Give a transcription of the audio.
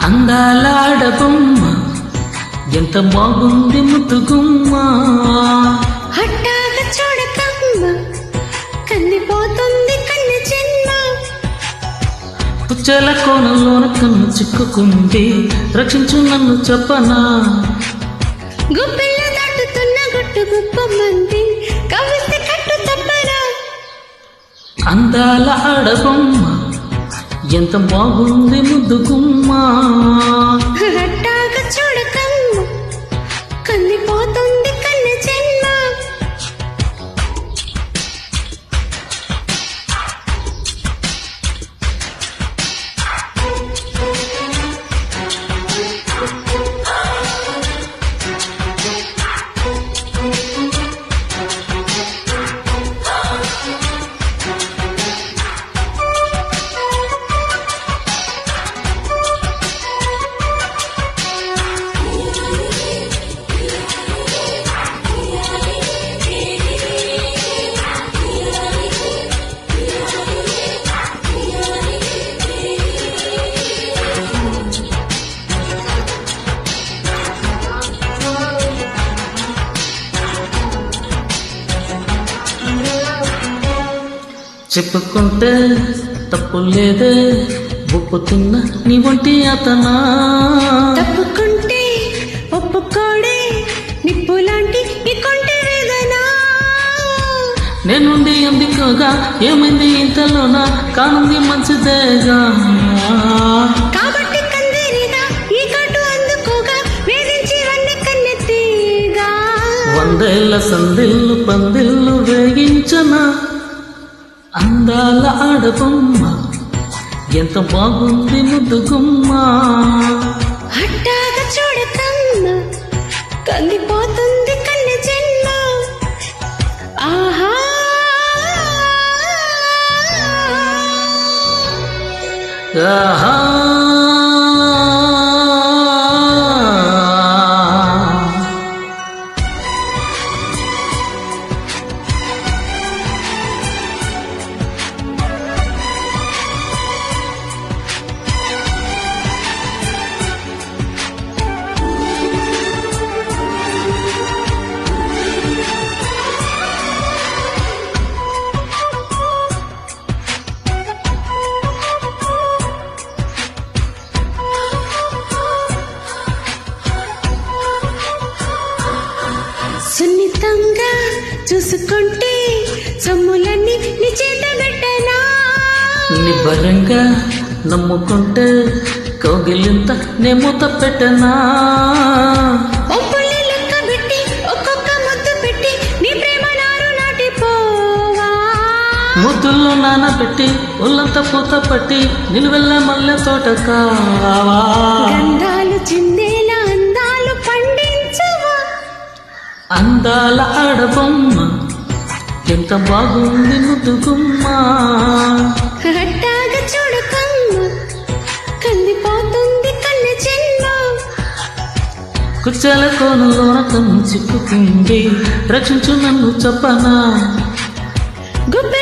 అందాల ఆడబొమ్మ ఎంత బాగుంది ముద్దుగుమ్మ, హఠాగా చూడకమ్మ కందిపోతుంది కన్ను జన్మ. పుచ్చల కోణంలోన కన్ను చిక్కుకుంది, రక్షించు నన్ను చెప్పనా. గుప్పిళ్ళు దాటుతున్న గుట్టు గుప్పమంది, కవిత కట్టు తప్పనా. అందాల ఆడబొమ్మ ఎంత బాగుంది ముద్దుగుమ్మ, హఠాగా చూడకమ్మ కందిపోతుంది కన్ను జన్మ. చెప్పుకుంటే తప్పు లేదే, ఒప్పుతున్న నీ వంటి అతనా. తప్పుకుంటే ఒప్పుకోడే, నిప్పు లాంటి నీ కొంటె వేదన. నేనుండి ఎందుకుగా ఏమైంది ఇంతలోనా, కానుంది మంచిదేగా. కాబట్టి కందిరిగా ఈ కట్టు అందుకోగా, వేధించి వన్నె కన్నెత్తిగా. వందేళ్ల సందిల్లు పందిల్లు వేగించనా. అందాల ఆడబొమ్మ ఎంత బాగుంది ముద్దుగుమ్మ, హఠాగా చూడకమ్మ కందిపోతుంది కన్ను జన్మ. ఆహా ఆహా సున్నితంగా చూసుకుంటే సొమ్ములన్నీ నీ చేత పెట్టనా. నిబ్బరంగా నమ్ముకుంటే కౌగిలింత నేమూత పెట్టనా. ఒప్పుల్ని లెక్క పెట్టి ఒక్కొక్క ముద్దు పెట్టి నీ ప్రేమ నారు నాటిపోవా. ముద్దుల్లో నానబెట్టి ఒళ్ళంతా పూత పట్టి నిలువెల్ల మల్లె తోట కావా. గంధాలు చిందేలా అందాలు పండించవా. అందాల ఆడబొమ్మ ఎంత బాగుంది ముద్దుగుమ్మ, హఠాగా చూడకమ్మ కందిపోతుంది కన్ను జన్మ. కుచ్చల కోనలోన కన్ను చిక్కుకుంది, రక్షించు నన్ను చెప్పనా. గుబ్బె